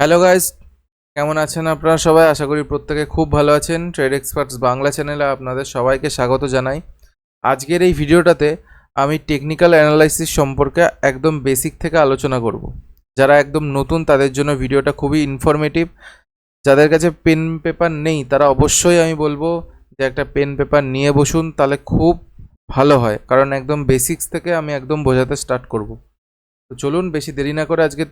Hello guys, কেমন আছেন আপনারা সবাই? আশা করি প্রত্যেকে খুব ভালো আছেন। ট্রেড এক্সপার্টস বাংলা চ্যানেলে আপনাদের সবাইকে স্বাগত জানাই। আজকের এই ভিডিওটাতে আমি টেকনিক্যাল অ্যানালাইসিস সম্পর্কে একদম বেসিক থেকে আলোচনা করব। যারা একদম নতুন তাদের জন্য ভিডিওটা খুবই ইনফরমেটিভ। যাদের কাছে পেন পেপার নেই তারা অবশ্যই আমি বলবো যে একটা পেন পেপার নিয়ে বসুন, তাহলে খুব ভালো হয়, কারণ একদম বেসিক্স থেকে আমি একদম বোঝাতে স্টার্ট করব। তো চলুন বেশি দেরি না করে আজকে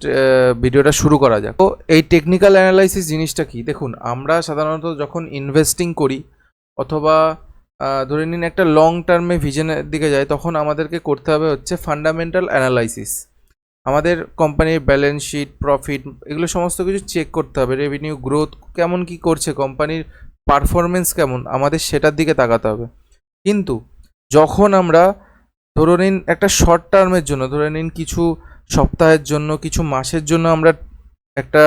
ভিডিওটা শুরু করা যাক। তো এই টেকনিক্যাল অ্যানালাইসিস জিনিসটা কি? দেখুন, আমরা সাধারণত যখন ইনভেস্টিং করি অথবা ধরে নিন একটা লং টার্মে ভিশনের দিকে যাই, তখন আমাদেরকে করতে হবে হচ্ছে ফান্ডামেন্টাল অ্যানালাইসিস। আমাদের কোম্পানির ব্যালেন্স শিট, প্রফিট, এগুলো সমস্ত কিছু চেক করতে হবে। রেভিনিউ গ্রোথ কেমন কি করছে, কোম্পানির পারফরমেন্স কেমন, আমাদের সেটার দিকে তাকাতে হবে। কিন্তু যখন আমরা ধরে নিন একটা শর্ট টার্মের জন্য, ধরে নিন কিছু সপ্তাহের জন্য, কিছু মাসের জন্য আমরা একটা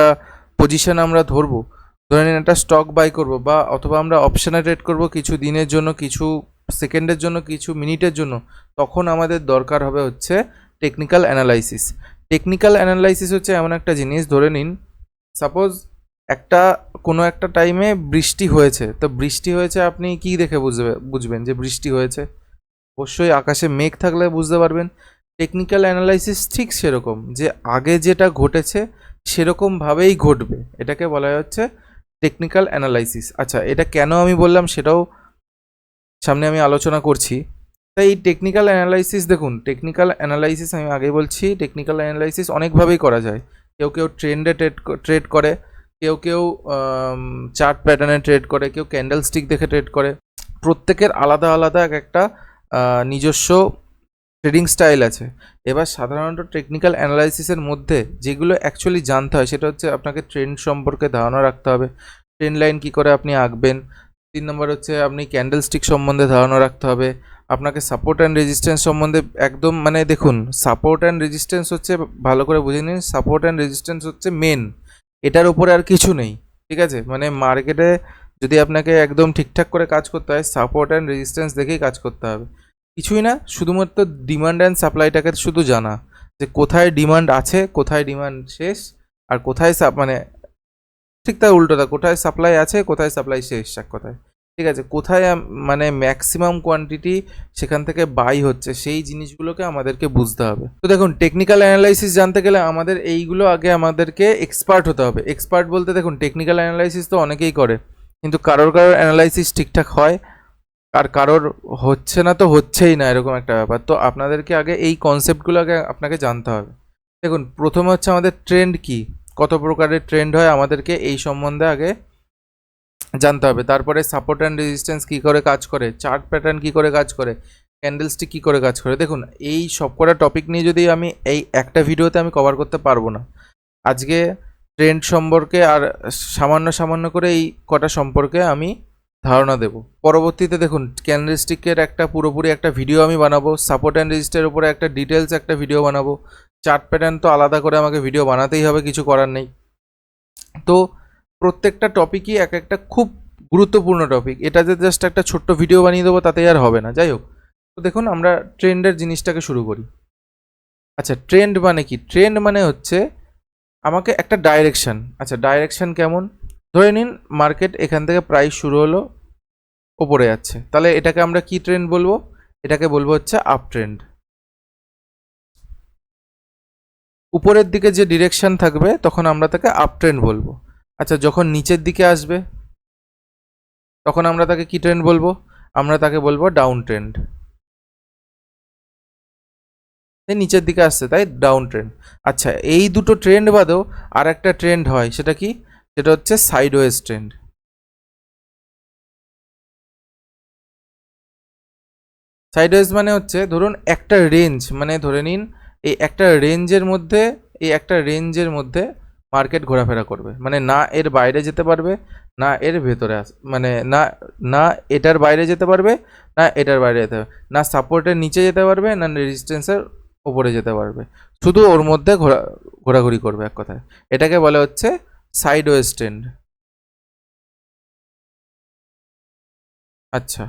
পজিশন আমরা ধরবো, ধরে নিন একটা স্টক বাই করব, বা অথবা আমরা অপশানে ট্রেড করব কিছু দিনের জন্য, কিছু সেকেন্ডের জন্য, কিছু মিনিটের জন্য, তখন আমাদের দরকার হবে হচ্ছে টেকনিক্যাল অ্যানালাইসিস। টেকনিক্যাল অ্যানালাইসিস হচ্ছে এমন একটা জিনিস, ধরে নিন সাপোজ একটা কোনো একটা টাইমে বৃষ্টি হয়েছে, তো বৃষ্টি হয়েছে আপনি কি দেখে বুঝবেন যে বৃষ্টি হয়েছে? অবশ্যই আকাশে মেঘ থাকলে বুঝতে পারবেন। টেকনিক্যাল অ্যানালাইসিস ঠিক সেরকম, যে আগে যেটা ঘটেছে সেরকমভাবেই ঘটবে, এটাকে বলা হচ্ছে টেকনিক্যাল অ্যানালাইসিস। আচ্ছা, এটা কেন আমি বললাম সেটাও সামনে আমি আলোচনা করছি। তাই এই টেকনিক্যাল অ্যানালাইসিস, দেখুন টেকনিক্যাল অ্যানালাইসিস আমি আগে বলছি, টেকনিক্যাল অ্যানালাইসিস অনেকভাবেই করা যায়। কেউ কেউ ট্রেন্ডে ট্রেড করে, কেউ কেউ চার্ট প্যাটার্নে ট্রেড করে, কেউ ক্যান্ডেল স্টিক দেখে ট্রেড করে। প্রত্যেকের আলাদা আলাদা এক একটা নিজস্ব ট্রেডিং স্টাইল আছে। এবার সাধারণত টেকনিক্যাল অ্যানালাইসিসের মধ্যে যেগুলো অ্যাকচুয়ালি জানতে হয় সেটা হচ্ছে আপনাকে ট্রেন্ড সম্পর্কে ধারণা রাখতে হবে, ট্রেন্ড লাইন কী করে আপনি আঁকবেন। 3 নম্বর হচ্ছে আপনি ক্যান্ডেল স্টিক সম্বন্ধে ধারণা রাখতে হবে। আপনাকে সাপোর্ট অ্যান্ড রেজিস্ট্যান্স সম্বন্ধে একদম, মানে দেখুন, সাপোর্ট অ্যান্ড রেজিস্ট্যান্স হচ্ছে, ভালো করে বুঝে নিন, সাপোর্ট অ্যান্ড রেজিস্ট্যান্স হচ্ছে মেন, এটার উপরে আর কিছু নেই। ঠিক আছে, মানে মার্কেটে যদি আপনাকে একদম ঠিকঠাক করে কাজ করতে হয়, সাপোর্ট অ্যান্ড রেজিস্ট্যান্স দেখেই কাজ করতে হবে। কিছুই না, শুধুমাত্র ডিমান্ড অ্যান্ড সাপ্লাইটাকে শুধু জানা, যে কোথায় ডিমান্ড আছে, কোথায় ডিমান্ড শেষ, আর কোথায় মানে ঠিক তার উল্টোটা, কোথায় সাপ্লাই আছে, কোথায় সাপ্লাই শেষ, এক কথায়। ঠিক আছে, কোথায় মানে ম্যাক্সিমাম কোয়ান্টিটি সেখান থেকে বাই হচ্ছে, সেই জিনিসগুলোকে আমাদেরকে বুঝতে হবে। তো দেখুন, টেকনিক্যাল অ্যানালাইসিস জানতে গেলে আমাদের এইগুলো আগে আমাদেরকে এক্সপার্ট হতে হবে। এক্সপার্ট বলতে দেখুন, টেকনিক্যাল অ্যানালাইসিস তো অনেকেই করে, কিন্তু কারোর কারোর অ্যানালাইসিস ঠিকঠাক হয় আর কারোর হচ্ছে না, তো হচ্ছেই না, এরকম একটা ব্যাপার। তো আপনাদেরকে আগে এই কনসেপ্টগুলো আগে আপনাকে জানতে হবে। দেখুন, প্রথমে হচ্ছে আমাদের ট্রেন্ড কি, কত প্রকারের ট্রেন্ড হয়, আমাদেরকে এই সম্বন্ধে আগে জানতে হবে। তারপরে সাপোর্ট অ্যান্ড রেজিস্ট্যান্স কী করে কাজ করে, চার্ট প্যাটার্ন কী করে কাজ করে, ক্যান্ডেলস্টিক কী করে কাজ করে। দেখুন, এই সবকটা টপিক নিয়ে যদি আমি এই একটা ভিডিওতে আমি কভার করতে পারবো না। আজকে ট্রেন্ড সম্পর্কে আর সামান্য সামান্য করে এই কটা সম্পর্কে আমি ধারণা দেব। পরবর্তীতে দেখুন, ক্যান্ডেলস্টিকের একটা পুরোপুরি একটা ভিডিও আমি বানাবো, সাপোর্ট অ্যান্ড রেজিস্টারের উপরে একটা ডিটেলস একটা ভিডিও বানাবো, চার্ট প্যাটার্ন তো আলাদা করে আমাকে ভিডিও বানাতেই হবে, কিছু করার নেই। তো প্রত্যেকটা টপিকই এক একটা খুব গুরুত্বপূর্ণ টপিক, এটাতে জাস্ট একটা ছোট্ট ভিডিও বানিয়ে দেবো, তাতেই আর হবে না। যাই হোক, তো দেখুন আমরা ট্রেন্ডের জিনিসটাকে শুরু করি। আচ্ছা, ট্রেন্ড মানে কি? ট্রেন্ড মানে হচ্ছে আমাকে একটা ডাইরেকশন। আচ্ছা, ডাইরেকশন কেমন? ধরে নিন মার্কেট এখান থেকে প্রাইস শুরু হলো, ওপরে যাচ্ছে, তাহলে এটাকে আমরা কি ট্রেন্ড বলবো? এটাকে বলবো হচ্ছে আপ ট্রেন্ড। উপরের দিকে যে ডিরেকশন থাকবে তখন আমরা তাকে আপ ট্রেন্ড বলবো। আচ্ছা, যখন নিচের দিকে আসবে তখন আমরা তাকে কি ট্রেন্ড বলবো? আমরা তাকে বলবো ডাউন ট্রেন্ড। এই নিচের দিকে আসছে তাই ডাউন ট্রেন্ড। আচ্ছা, এই দুটো ট্রেন্ড বাদেও আর একটা ট্রেন্ড হয়, সেটা কি? সেটা হচ্ছে সাইডওয়েজ ট্রেন্ড। সাইডওয়েজ মানে হচ্ছে, ধরুন একটা রেঞ্জ, মানে ধরে নিন এই একটা রেঞ্জের মধ্যে, এই একটা রেঞ্জের মধ্যে মার্কেট ঘোরাফেরা করবে, মানে না এর বাইরে যেতে পারবে, না এর ভেতরে মানে না, না এটার বাইরে যেতে পারবে, না এটার বাইরে যেতে পারবে, না সাপোর্টের নিচে যেতে পারবে, না রেজিস্ট্যান্সের উপরে যেতে পারবে, শুধু ওর মধ্যে ঘোরাঘুরি করবে, এক কথায়। এটাকে বলে হচ্ছে সাইডওয়েজ ট্রেন্ড। আচ্ছা,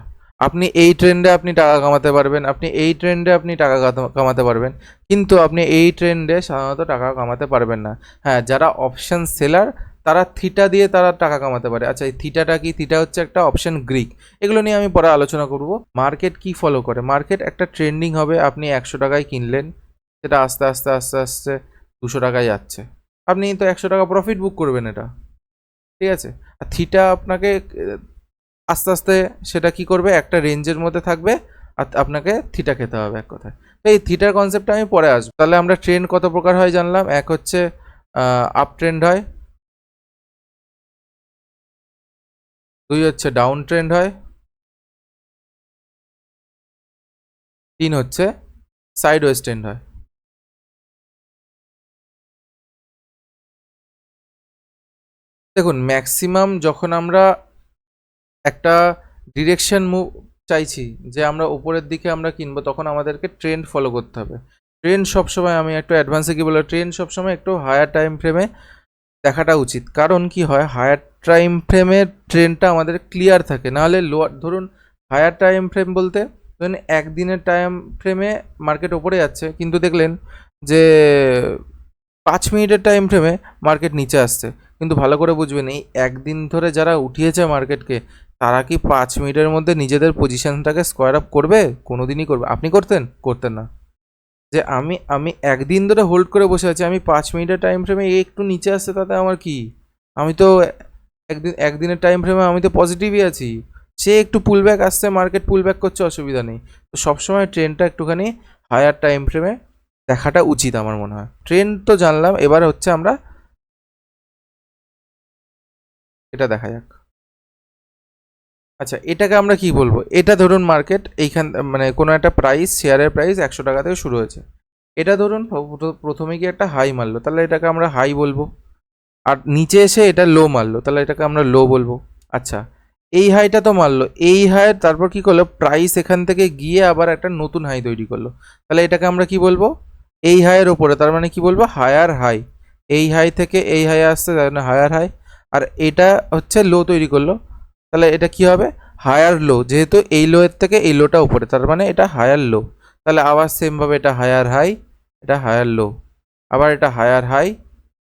আপনি এই ট্রেন্ডে আপনি টাকা কামাতে পারবেন, আপনি এই ট্রেন্ডে আপনি টাকা কামাতে পারবেন, কিন্তু আপনি এই ট্রেন্ডে সাধারণত টাকা কামাতে পারবেন না। হ্যাঁ, যারা অপশন সেলার তারা থিটা দিয়ে তারা টাকা কামাতে পারে। আচ্ছা, এই থিটাটা কি? থিটা হচ্ছে একটা অপশন গ্রিক। এগুলো নিয়ে আমি পরে আলোচনা করব। মার্কেট কি ফলো করে? মার্কেট একটা ট্রেন্ডিং হবে, আপনি 100 টাকায় কিনলেন, সেটা আস্তে আস্তে আস্তে আস্তে 200 টাকায় যাচ্ছে, আপনি তো 100 টাকা প্রফিট বুক করবেন এটা, ঠিক আছে? আর থিটা আপনাকে আস্তে আস্তে সেটা কি করবে, একটা রেঞ্জের মধ্যে থাকবে, আর আপনাকে থিটা খেতে হবে এক কথায়। তো এই থিটার কনসেপ্টটা আমি পরে আসবো। তাহলে আমরা ট্রেন্ড কত প্রকার হয় জানলাম। এক হচ্ছে আপ ট্রেন্ড হয়, 2 হচ্ছে ডাউন ট্রেন্ড হয়, 3 হচ্ছে সাইড ওয়েজ ট্রেন্ড হয়। দেখুন, ম্যাক্সিমাম যখন আমরা একটা ডিরেকশন মুভ চাইছি যে আমরা উপরের দিকে আমরা কিনবো, তখন আমাদেরকে ট্রেন্ড ফলো করতে হবে। ট্রেন্ড সবসময়, আমি একটু অ্যাডভান্সে কি বলবো, ট্রেন্ড সবসময় একটু হায়ার টাইম ফ্রেমে দেখাটা উচিত। কারণ কি হয়, হায়ার টাইম ফ্রেমের ট্রেন্ডটা আমাদের ক্লিয়ার থাকে, নাহলে লোয়ার, ধরুন হায়ার টাইম ফ্রেম বলতে ধরুন একদিনের টাইম ফ্রেমে মার্কেট ওপরে যাচ্ছে, কিন্তু দেখলেন যে 5 মিনিটের টাইম ফ্রেমে মার্কেট নিচে আসছে। কিন্তু ভালো করে বুঝবেন, এই একদিন ধরে যারা উঠিয়েছে মার্কেটকে, তারা কি 5 মিনিটের মধ্যে নিজেদের পজিশনটাকে স্কোয়ার আপ করবে? কোনোদিনই করবে? আপনি করতেন? করতেন না। যে আমি একদিন ধরে হোল্ড করে বসে আছি, আমি 5 মিনিটের টাইম ফ্রেমে একটু নিচে আসছে, তাতে আমার কি? আমি তো একদিনের টাইম ফ্রেমে আমি তো পজিটিভই আছি। সে একটু পুল ব্যাক আসছে, মার্কেট পুল ব্যাক করছে, অসুবিধা নেই। তো সবসময় ট্রেনটা একটুখানি হায়ার টাইম ফ্রেমে দেখাটা উচিত আমার মনে হয়। ট্রেন্ড তো জানলাম, এবার হচ্ছে আমরা এটা দেখা যাক। আচ্ছা, এটাকে আমরা কি বলবো? এটা ধরুন মার্কেট এইখান, মানে কোনো একটা প্রাইস, শেয়ারের প্রাইস 100 টাকা থেকে শুরু হয়েছে। এটা ধরুন প্রথমে গিয়ে একটা হাই মারলো, তাহলে এটাকে আমরা হাই বলবো। আর নিচে এসে এটা লো মারলো, তাহলে এটাকে আমরা লো বলবো। আচ্ছা, এই হাইটা তো মারলো, এই হাইয়ের তারপর কি করলো, প্রাইস এখান থেকে গিয়ে আবার একটা নতুন হাই তৈরি করলো, তাহলে এটাকে আমরা কি বলবো? এই হাইয়ের ওপরে, তার মানে কি বলবো? Higher high. এই হাই থেকে এই হাই আসছে, তার মানে হায়ার হাই। আর এটা হচ্ছে লো তৈরি করলো, তাহলে এটা কি হবে? Higher low. যেহেতু এই লো এর থেকে এই লোটা উপরে, তার মানে এটা হায়ার লো। তাহলে আবার সেমভাবে এটা হায়ার হাই, এটা হায়ার লো, আবার এটা হায়ার হাই,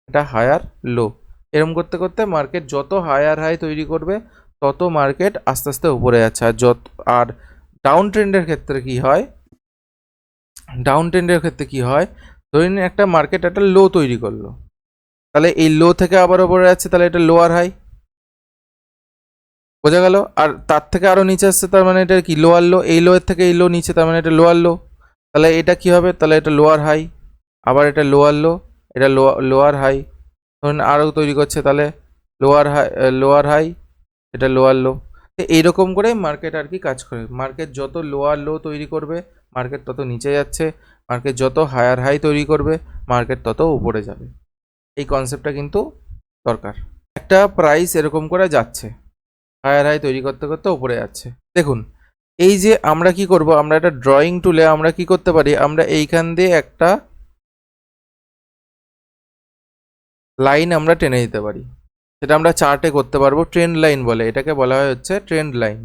এটা হায়ার লো। এরকম করতে করতে মার্কেট যত হায়ার হাই তৈরি করবে, তত মার্কেট আস্তে আস্তে উপরে যাচ্ছে। আর ডাউন ট্রেন্ডের ক্ষেত্রে কি হয়, ডাউন ট্রেন্ডের ক্ষেত্রে কি হয়, ধরে নিন একটা মার্কেট একটা লো তৈরি করলো, তাহলে এই লো থেকে আবার উপরে যাচ্ছে, তাহলে এটা লোয়ার হাই, বোঝা গেল? আর তার থেকে আরও নিচে আসছে, তার মানে এটা কি? লোয়ার লো। এই লো এর থেকে এই লো নিচে, তার মানে এটা লোয়ার লো। তাহলে এটা কি হবে? তাহলে এটা লোয়ার হাই, আবার এটা লোয়ার লো, এটা লোয়ার হাই। ধরুন আরও তৈরি করছে, তাহলে লোয়ার হাই, লোয়ার হাই, এটা লোয়ার লো। তো এইরকম করে মার্কেট আর কি কাজ করে। মার্কেট যত লোয়ার লো তৈরি করবে, মার্কেট তত নিচে যাচ্ছে। মার্কেট যত হায়ার হাই তৈরি করবে, মার্কেট তত উপরে যাবে। এই কনসেপ্টটা কিন্তু দরকার। একটা প্রাইস এরকম করে যাচ্ছে, হায়ার হাই তৈরি করতে করতে উপরে যাচ্ছে। দেখুন, এই যে আমরা কি করব, আমরা একটা ড্রয়িং টুলে আমরা কি করতে পারি, আমরা এইখান দিয়ে একটা লাইন আমরা টেনে দিতে পারি। সেটা আমরা চার্টে করতে পারবো, ট্রেন্ড লাইন বলে এটাকে, বলা হয় হচ্ছে ট্রেন্ড লাইন।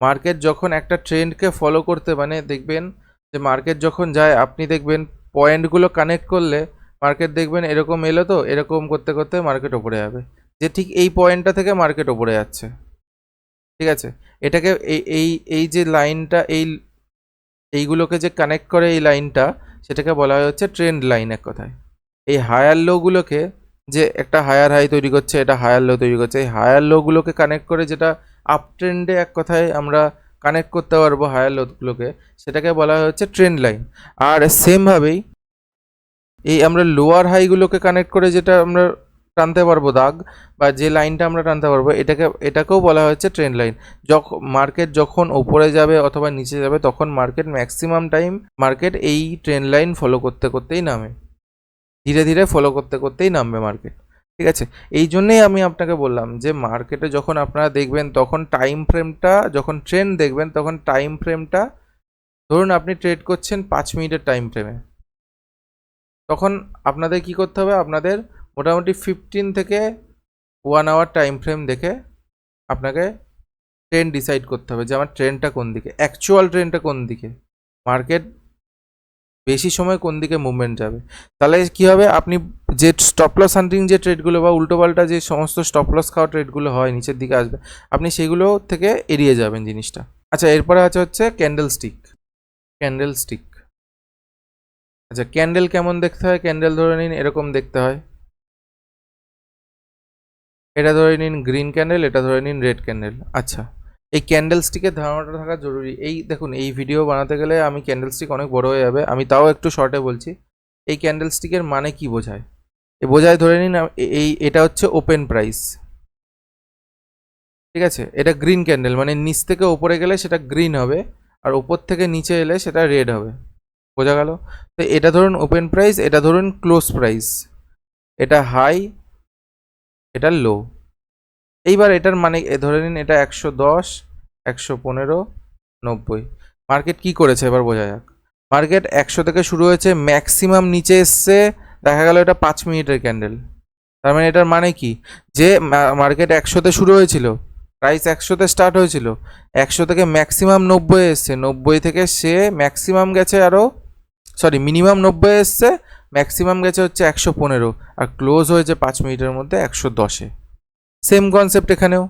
মার্কেট যখন একটা ট্রেন্ডকে ফলো করতে, মানে দেখবেন যে মার্কেট যখন যায়, আপনি দেখবেন পয়েন্টগুলো কানেক্ট করলে মার্কেট দেখবেন এরকম এলো, তো এরকম করতে করতে মার্কেট ওপরে যাবে, যে ঠিক এই পয়েন্টটা থেকে মার্কেট ওপরে যাচ্ছে, ঠিক আছে? এটাকে এই এই এই যে লাইনটা, এইগুলোকে যে কানেক্ট করে এই লাইনটা, সেটাকে বলা হয় হচ্ছে ট্রেন্ড লাইন এক কথায়। এই হায়ার লোগুলোকে, যে একটা হায়ার হাই তৈরি করছে, এটা হায়ার লো তৈরি করছে, এই হায়ার লোগুলোকে কানেক্ট করে যেটা আপ ট্রেন্ডে এক কথায় আমরা কানেক্ট করতে পারবো হায়ার লোগুলোকে, সেটাকে বলা হয় হচ্ছে ট্রেন্ড লাইন। আর সেমভাবেই এই আমরা লোয়ার হাইগুলোকে কানেক্ট করে যেটা আমরা টানতে পারবো দাগ, বা যে লাইনটা আমরা টানতে পারবো, এটাকেও বলা হচ্ছে ট্রেন্ড লাইন। মার্কেট যখন উপরে যাবে অথবা নিচে যাবে, তখন মার্কেট ম্যাক্সিমাম টাইম মার্কেট এই ট্রেন্ড লাইন ফলো করতে করতেই নামে, ধীরে ধীরে ফলো করতে করতেই নামবে মার্কেট, ঠিক আছে? এই জন্যেই আমি আপনাকে বললাম যে মার্কেটে যখন আপনারা দেখবেন, তখন টাইম ফ্রেমটা, যখন ট্রেন্ড দেখবেন, তখন টাইম ফ্রেমটা, ধরুন আপনি ট্রেড করছেন 5 মিনিটের টাইম ফ্রেমে, তখন আপনাদের কি করতে হবে, আপনাদের মোটামুটি 15 থেকে 1 আওয়ার টাইম ফ্রেম দেখে আপনাকে ট্রেন্ড ডিসাইড করতে হবে যে আমার ট্রেন্ডটা কোন দিকে, অ্যাকচুয়াল ট্রেন্ডটা কোন দিকে, মার্কেট বেশি সময় কোন দিকে মুভমেন্ট যাবে। তাহলে কি হবে, আপনি যে স্টপ লস হান্টিং যে ট্রেডগুলো বা উল্টোপাল্টা যে সমস্ত স্টপ লস খাওয়া ট্রেডগুলো হয় নিচের দিকে আসবে, আপনি সেগুলো থেকে এড়িয়ে যাবেন জিনিসটা। আচ্ছা, এরপরে আছে হচ্ছে ক্যান্ডেল স্টিক। ক্যান্ডেল স্টিক, আচ্ছা ক্যান্ডেল কেমন দেখতে হয়? ক্যান্ডেল ধরে নিন এরকম দেখতে হয়, এটা ধরে নিন গ্রিন ক্যান্ডেল, এটা ধরে নিন রেড ক্যান্ডেল। আচ্ছা, এই ক্যান্ডেল স্টিকের ধারণাটা থাকা জরুরি। এই দেখুন, এই ভিডিও বানাতে গেলে আমি ক্যান্ডেল স্টিক অনেক বড় হয়ে যাবে, আমি তাও একটু শর্টে বলছি। এই ক্যান্ডেল স্টিকের মানে কি বোঝায়? বোঝায় ধরে নিন এটা হচ্ছে ওপেন প্রাইস, ঠিক আছে? এটা গ্রিন ক্যান্ডেল, মানে নিচ থেকে ওপরে গেলে সেটা গ্রিন হবে, আর ওপর থেকে নিচে এলে সেটা রেড হবে। বোঝা গেল? তো এটা ধরুন ওপেন প্রাইস, এটা ধরুন ক্লোজ প্রাইস, এটা হাই, এটা লো। এইবার এটার মানে ধরে নিন এটা 110, 115, 90। মার্কেট কি করেছে এবার বোঝা যাক। মার্কেট 100 থেকে শুরু হয়েছে, ম্যাক্সিমাম নিচে এসছে, দেখা গেল এটা 5 মিনিটের ক্যান্ডেল। তার মানে এটার মানে কি, যে মার্কেট 100-তে শুরু হয়েছিল, প্রাইস 100-তে স্টার্ট হয়েছিল, 100 থেকে ম্যাক্সিমাম 90 এসছে, 90 থেকে সে ম্যাক্সিমাম গেছে আরও, সরি মিনিমাম 90 এসছে, ম্যাক্সিমাম গেছে হচ্ছে 115, আর ক্লোজ হয়েছে 5 মিনিটের মধ্যে 110-এ। সেম কনসেপ্ট এখানেও,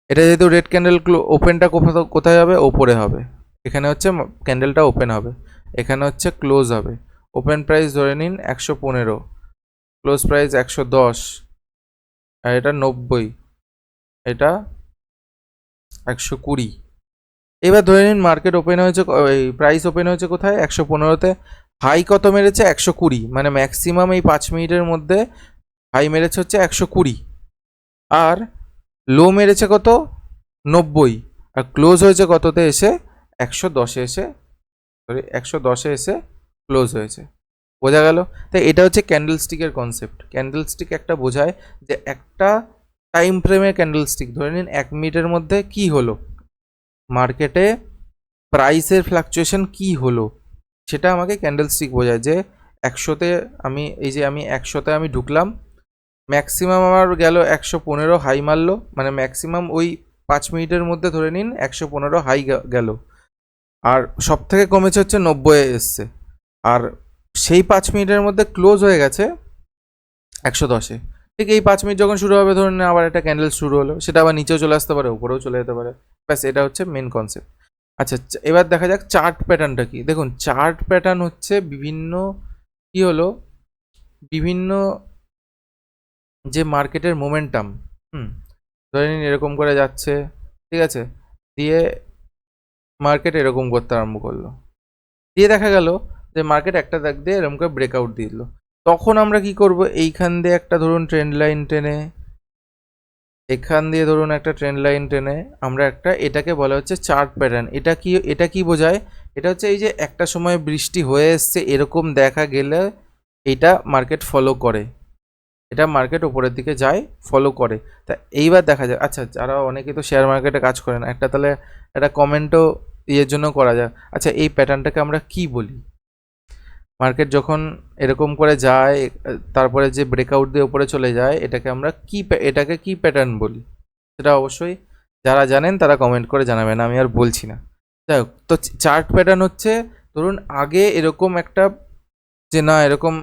এটা যেহেতু রেড ক্যান্ডেল, ওপেনটা কোথায় হবে? ওপরে হবে। এখানে হচ্ছে ক্যান্ডেলটা ওপেন হবে, এখানে হচ্ছে ক্লোজ হবে। ওপেন প্রাইস ধরে নিন 115, ক্লোজ প্রাইস 110, আর এটা 90, এটা 120। এবার ধরে নিন মার্কেট ওপেন হয়েছে, প্রাইস ওপেন হয়েছে কোথায়? 115-তে। হাই কত মেরেছে? 120, মানে ম্যাক্সিমাম এই 5 মিনিটের মধ্যে হাই মেরেছে হচ্ছে 120, আর লো মেরেছে কত? 90, আর ক্লোজ হয়েছে কততে এসে? 110-এ এসে, সরি 110-এ এসে ক্লোজ হয়েছে। বোঝা গেল? তাই এটা হচ্ছে ক্যান্ডেল স্টিকের কনসেপ্ট। ক্যান্ডেল স্টিক একটা বোঝায় যে একটা টাইম ফ্রেমের ক্যান্ডেল স্টিক, ধরে নিন 1 মিনিটের মধ্যে কি হলো মার্কেটে, প্রাইসের ফ্লাকচুয়েশন কি হলো, সেটা আমাকে ক্যান্ডেল স্টিক বোঝায়। যে 100-তে আমি, এই যে আমি 100-তে আমি ঢুকলাম, ম্যাক্সিমাম আমার গেল 115 হাই মারলো, মানে ম্যাক্সিমাম ওই 5 মিনিটের মধ্যে ধরে নিন 115 হাই গেল, আর সব থেকে কমেছে হচ্ছে 90-এ এসছে, আর সেই 5 মিনিটের মধ্যে ক্লোজ হয়ে গেছে 110-এ। ঠিক এই 5 মিনিট যখন শুরু হবে, ধরুন আবার একটা ক্যান্ডেল শুরু হলো, সেটা আবার নিচেও চলে আসতে পারে, উপরেও চলে যেতে পারে। ব্যাস, এটা হচ্ছে মেন কনসেপ্ট। আচ্ছা, এবার দেখা যাক চার্ট প্যাটার্নটা কি। দেখুন, চার্ট প্যাটার্ন হচ্ছে বিভিন্ন, কি হলো, বিভিন্ন যে মার্কেটের মোমেন্টাম, ধরে নিন এরকম করে যাচ্ছে, ঠিক আছে, দিয়ে মার্কেট এরকম করতে আরম্ভ করলো, দিয়ে দেখা গেল যে মার্কেট একটা দাগ দিয়ে এরকম করে ব্রেকআউট দিয়ে দিল। তখন আমরা কি করব, এইখান দিয়ে একটা ধরুন ট্রেন্ড লাইন টেনে, এখান দিয়ে ধরুন একটা ট্রেন্ড লাইন টেনে আমরা একটা, এটাকে বলা হচ্ছে চার্ট প্যাটার্ন। এটা কি বোঝায়? এটা হচ্ছে এই যে একটা সময় বৃষ্টি হয়ে এসছে এরকম দেখা গেলে এটা মার্কেট ফলো করে, এটা মার্কেট উপরের দিকে যায়, ফলো করে। তা এইবার দেখা যায়, আচ্ছা যারা অনেকে তো শেয়ার মার্কেটে কাজ করেন, একটা তাহলে একটা কমেন্টও ইয়ের জন্য করা যায়। আচ্ছা, এই প্যাটার্নটাকে আমরা কি বলি? মার্কেট যখন এরকম করে যায়, তারপরে যে ব্রেকআউট দিয়ে উপরে চলে যায়, এটাকে কি প্যাটার্ন বলি? সেটা অবশ্যই যারা জানেন তারা কমেন্ট করে জানাবেন, আমি আর বলছি না। যাই হোক, তো চার্ট প্যাটার্ন হচ্ছে, ধরুন আগে এরকম একটা, যে না এরকম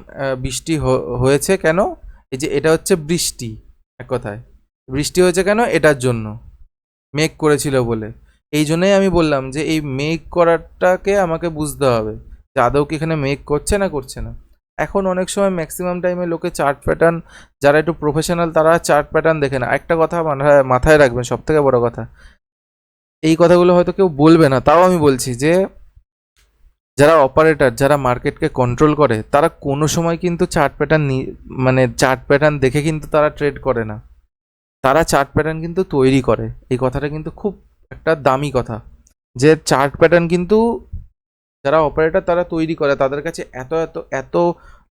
বৃষ্টি হয়েছে কেন, এই যে এটা হচ্ছে বৃষ্টি, এক কথায় বৃষ্টি হয়েছে কেন, এটার জন্য মেঘ করেছিল বলে। এই জন্যই আমি বললাম যে এই মেঘ করাটাকে আমাকে বুঝতে হবে যে আদৌ কি এখানে মেঘ করছে না করছে না। এখন অনেক সময় ম্যাক্সিমাম টাইমে লোকে চার্ট প্যাটার্ন, যারা একটু প্রফেশনাল তারা চার্ট প্যাটার্ন দেখে না। একটা কথা মাথায় রাখবেন, সব থেকে বড় কথা, এই কথাগুলো হয়তো কেউ বলবে না, তাও আমি বলছি যে যারা অপারেটর, যারা মার্কেটকে কন্ট্রোল করে, তারা কোনো সময় কিন্তু চার্ট প্যাটার্ন, মানে চার্ট প্যাটার্ন দেখে কিন্তু তারা ট্রেড করে না, তারা চার্ট প্যাটার্ন কিন্তু তৈরি করে। এই কথাটা কিন্তু খুব একটা দামি কথা, যে চার্ট প্যাটার্ন কিন্তু যারা অপারেটর তারা তৈরি করে, তাদের কাছে এত এত এত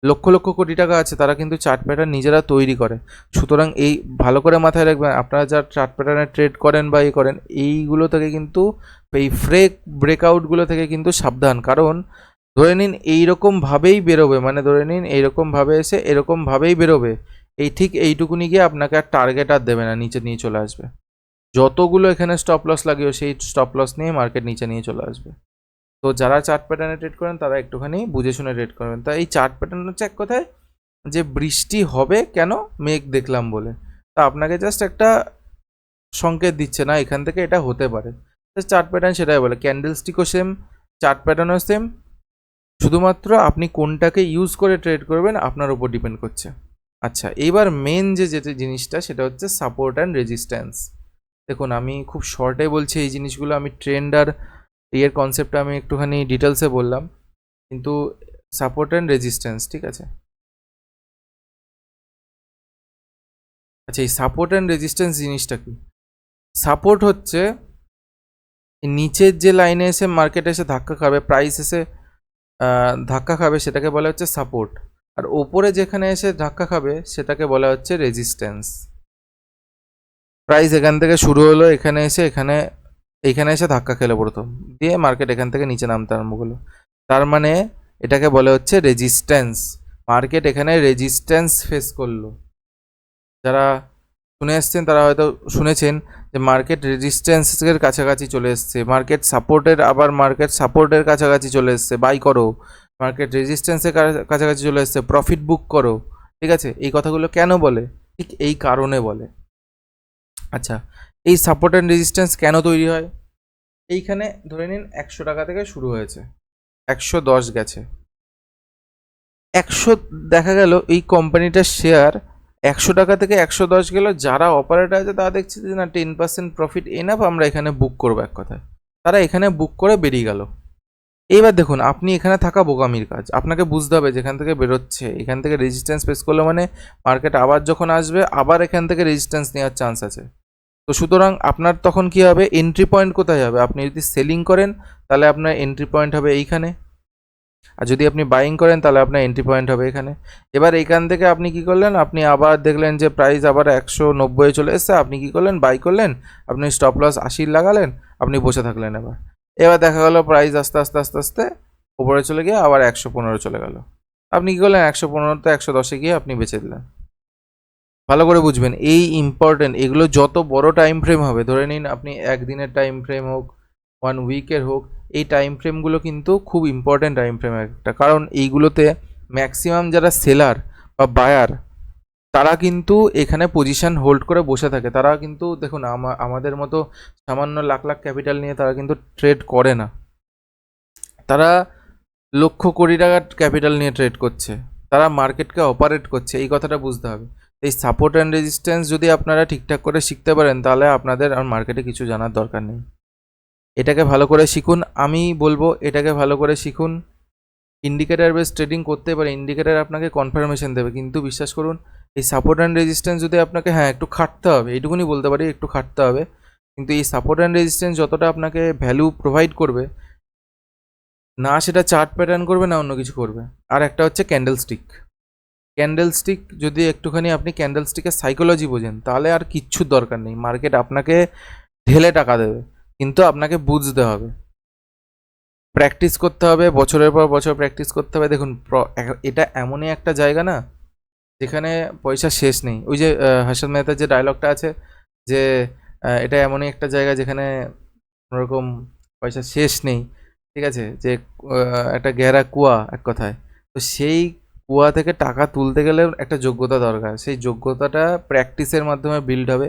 লক্ষ লক্ষ কোটি টাকা আছে, তারা কিন্তু চার্ট প্যাটার্ন নিজেরা তৈরি করে। সুতরাং এই ভালো করে মাথায় রাখবেন, আপনারা যারা চার্ট প্যাটার্নে ট্রেড করেন বা করেন, এইগুলো থেকে কিন্তু, এই ব্রেকআউটগুলো থেকে কিন্তু সাবধান। কারণ ধরে নিন এইরকমভাবেই বেরোবে, মানে ধরে নিন এইরকমভাবে এসে এরকমভাবেই বেরোবে, এই ঠিক এইটুকুনি গিয়ে আপনাকে আর টার্গেট আর দেবে না, নিচে নিয়ে চলে আসবে। যতগুলো এখানে স্টপ লস লাগিও সেই স্টপ লস নিয়ে মার্কেট নিচে নিয়ে চলে আসবে। তো যারা চার্ট প্যাটার্নে ট্রেড করেন তারা একটুখানি বুঝে শুনে ট্রেড করবেন। তা এই চার্ট প্যাটার্ন হচ্ছে এক কথায় যে বৃষ্টি হবে কেন, মেঘ দেখলাম বলে। তা আপনাকে জাস্ট একটা সংকেত দিচ্ছে না এখান থেকে এটা হতে পারে। চার্ট প্যাটার্ন সেটাই বলে, ক্যান্ডেল স্টিকও সেম, চার্ট প্যাটার্নও সেম, শুধুমাত্র আপনি কোনটাকে ইউজ করে ট্রেড করবেন আপনার উপর ডিপেন্ড করছে। আচ্ছা, এইবার মেন যে জিনিসটা সেটা হচ্ছে সাপোর্ট অ্যান্ড রেজিস্ট্যান্স। দেখুন আমি খুব শর্টে বলছি এই জিনিসগুলো, আমি ট্রেন্ড আর এর কনসেপ্টটা আমি একটুখানি ডিটেলসে বললাম, কিন্তু সাপোর্ট অ্যান্ড রেজিস্ট্যান্স, ঠিক আছে। আচ্ছা, এই সাপোর্ট অ্যান্ড রেজিস্ট্যান্স জিনিসটা কি? সাপোর্ট হচ্ছে নিচের যে লাইনে এসে মার্কেট এসে ধাক্কা খাবে, প্রাইস এসে ধাক্কা খাবে, সেটাকে বলা হচ্ছে সাপোর্ট। আর ওপরে যেখানে এসে ধাক্কা খাবে সেটাকে বলা হচ্ছে রেজিস্ট্যান্স। প্রাইস এখান থেকে শুরু হলো, এইখানে এসে ধাক্কা খেলো প্রথম, দিয়ে মার্কেট এখান থেকে নিচে নামতে আরম্ভ করলো, তার মানে এটাকে বলা হচ্ছে রেজিস্ট্যান্স। মার্কেট এখানে রেজিস্ট্যান্স ফেস করলো। যারা শুনে এসছেন তারা হয়তো শুনেছেন যে মার্কেট রেজিস্ট্যান্সের কাছাকাছি চলে এসছে, মার্কেট সাপোর্টের কাছাকাছি চলে এসছে, বাই করো। মার্কেট রেজিস্ট্যান্সের কাছাকাছি চলে এসছে, প্রফিট বুক করো। ঠিক আছে, এই কথাগুলো কেন বলে? ঠিক এই কারণে বলে। আচ্ছা, এই সাপোর্ট অ্যান্ড রেজিস্ট্যান্স কেন তৈরি হয়? এইখানে ধরে নিন 100 টাকা থেকে শুরু হয়েছে, 110 গেছে, 100 দেখা গেল এই কোম্পানিটার শেয়ার 100 টাকা থেকে 110 গেল, যারা অপারেটর আছে তারা দেখছে যে না 10% প্রফিট এনাফ, আমরা এখানে বুক করবো, এক কথায় তারা এখানে বুক করে বেরিয়ে গেল। এইবার দেখুন আপনি এখানে থাকা বোকামির কাজ, আপনাকে বুঝতে হবে যেখান থেকে বেরোচ্ছে, এখান থেকে রেজিস্ট্যান্স ফেস করলো মানে মার্কেট আবার যখন আসবে আবার এখান থেকে রেজিস্ট্যান্স নেওয়ার চান্স আছে। তো সুতরাং আপনার তখন কি হবে, এন্ট্রি পয়েন্ট কোথায় হবে? আপনি যদি সেলিং করেন তাহলে আপনার এন্ট্রি পয়েন্ট হবে এইখানে, আর যদি আপনি বাইং করেন তাহলে আপনার এন্ট্রি পয়েন্ট হবে এখানে। এবার এখান থেকে আপনি কি করলেন, আপনি আবার দেখলেন যে প্রাইস আবার 190 চলে এসছে, আপনি কি করলেন, বাই করলেন, আপনি স্টপ লস 80 লাগালেন, আপনি বসে থাকলেন। এবার এবার দেখা গেল প্রাইস আস্তে আস্তে আস্তে আস্তে উপরে চলে গিয়ে আবার 115 চলে গেল, আপনি কি করলেন, 115 110 গিয়ে আপনি বেচে দিলেন। ভালো করে বুঝবেন, এই ইম্পর্টেন্ট, এগুলো যত বড় টাইম ফ্রেম হবে, ধরে নিন আপনি একদিনের টাইম ফ্রেম হোক, 1 উইকের হোক, এই টাইম ফ্রেমগুলো কিন্তু খুব ইম্পর্টেন্ট টাইম ফ্রেম একটা, কারণ এইগুলোতে ম্যাক্সিমাম যারা সেলার বা বায়ার তারা কিন্তু এখানে পজিশন হোল্ড করে বসে থাকে। তারা কিন্তু দেখুন আমাদের মতো সামান্য লাখ লাখ ক্যাপিটাল নিয়ে তারা কিন্তু ট্রেড করে না, তারা লক্ষ কোটি টাকার ক্যাপিটাল নিয়ে ট্রেড করছে, তারা মার্কেটকে অপারেট করছে, এই কথাটা বুঝতে হবে। এই সাপোর্ট অ্যান্ড রেজিস্ট্যান্স যদি আপনারা ঠিকঠাক করে শিখতে পারেন তাহলে আপনাদের আর মার্কেটে কিছু জানার দরকার নেই। এটাকে ভালো করে শিখুন, আমি বলবো এটাকে ভালো করে শিখুন। ইন্ডিকেটার বেস ট্রেডিং করতে পারে, ইন্ডিকেটার আপনাকে কনফার্মেশন দেবে, কিন্তু বিশ্বাস করুন এই সাপোর্ট অ্যান্ড রেজিস্ট্যান্স যদি আপনাকে, হ্যাঁ একটু খাটতে হবে, এইটুকুনি বলতে পারি, একটু খাটতে হবে, কিন্তু এই সাপোর্ট অ্যান্ড রেজিস্ট্যান্স যতটা আপনাকে ভ্যালু প্রোভাইড করবে না, সেটা চার্ট প্যাটার্ন করবে না অন্য কিছু করবে। আর একটা হচ্ছে ক্যান্ডেল স্টিক। ক্যান্ডেল স্টিক যদি একটুখানি আপনি ক্যান্ডেল স্টিকের সাইকোলজি বোঝেন তাহলে আর কিচ্ছুর দরকার নেই, মার্কেট আপনাকে ঢেলে টাকা দেবে, কিন্তু আপনাকে বুঝতে হবে, প্র্যাকটিস করতে হবে, বছরের পর বছর প্র্যাকটিস করতে হবে। দেখুন এটা এমনই একটা জায়গা না যেখানে পয়সা শেষ নেই। ওই যে হর্ষদ মেহতার যে ডায়লগটা আছে যে এটা এমনই একটা জায়গা যেখানে কোনোরকম পয়সা শেষ নেই, ঠিক আছে, যে একটা গেরা কুয়া এক কথায়। তো সেই কুয়া থেকে টাকা তুলতে গেলে একটা যোগ্যতা দরকার, সেই যোগ্যতাটা প্র্যাকটিসের মাধ্যমে বিল্ড হবে।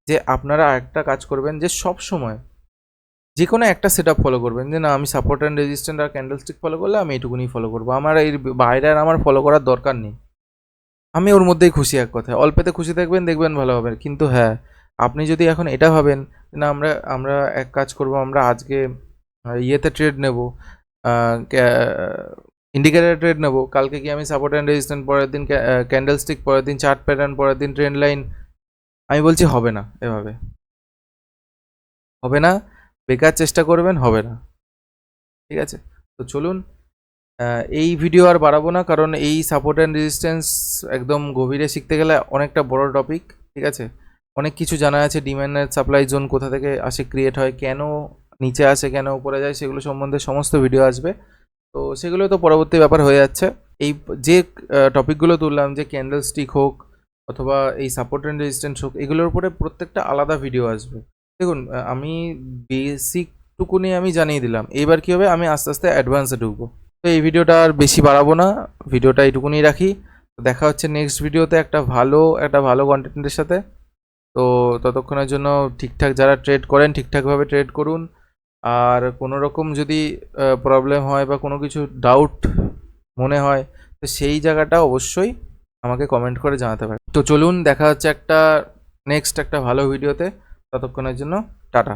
যে আপনারা একটা কাজ করবেন যে সব সময় যে কোনো একটা সেট আপ ফলো করবেন, যে না আমি সাপোর্ট অ্যান্ড রেজিস্ট্যান্ট আর ক্যান্ডেলস্টিক ফলো করলে আমি এইটুকুনি ফলো করবো, আমার এর বাইরে আর আমার ফলো করার দরকার নেই, আমি ওর মধ্যেই খুশি। এক কথায় অল্পেতে খুশি থাকবেন, দেখবেন ভালো হবে। কিন্তু হ্যাঁ, আপনি যদি এখন এটা ভাবেন না আমরা আমরা এক কাজ করব, আমরা আজকে ইয়েতে ট্রেড নেব, ইন্ডিকেটার ট্রেড নেব, কালকে কি আমি সাপোর্ট অ্যান্ড রেজিস্ট্যান্ট, পরের দিন ক্যান্ডেলস্টিক, পরের দিন চার্ট প্যাটার্ন, পরের দিন ট্রেন্ড লাইন, আমি বলছি হবে না, এভাবে হবে না, বেকার চেষ্টা করবেন, হবে না। ঠিক আছে, তো চলুন এই ভিডিও আর বাড়াবো না, কারণ এই সাপোর্ট অ্যান্ড রেজিস্ট্যান্স একদম গভীরে শিখতে গেলে অনেকটা বড় টপিক। ঠিক আছে, অনেক কিছু জানা আছে, ডিম্যান্ড অ্যান্ড সাপ্লাই জোন কোথা থেকে আসে, ক্রিয়েট হয়, কেন নিচে আসে, কেন উপরে যায়, সেগুলো সম্বন্ধে সমস্ত ভিডিও আসবে। তো সেগুলো তো পরবর্তী ব্যাপার হয়ে যাচ্ছে। এই যে টপিকগুলো তুললাম, যে ক্যান্ডেল স্টিক হোক অথবা এই সাপোর্ট অ্যান্ড রেজিস্ট্যান্স হোক, এগুলোর উপরে প্রত্যেকটা আলাদা ভিডিও আসবে। দেখুন আমি বেসিকটুকুনি আমি জানিয়ে দিলাম, এবার কী হবে আমি আস্তে আস্তে অ্যাডভান্সে ঢুকবো। তো এই ভিডিওটা আর বেশি বাড়াবো না, ভিডিওটা এইটুকুনি রাখি। তো দেখা হচ্ছে নেক্সট ভিডিওতে একটা ভালো কন্টেন্টের সাথে। তো ততক্ষণের জন্য ঠিকঠাক যারা ট্রেড করেন ঠিকঠাকভাবে ট্রেড করুন। আর কোনো রকম যদি প্রবলেম হয় বা কোনো কিছু ডাউট মনে হয়, তো সেই জায়গাটা অবশ্যই আমাকে কমেন্ট করে জানাতে পারেন। তো চলুন দেখা হচ্ছে একটা নেক্সট একটা ভালো ভিডিওতে। ততক্ষণের জন্য টাটা।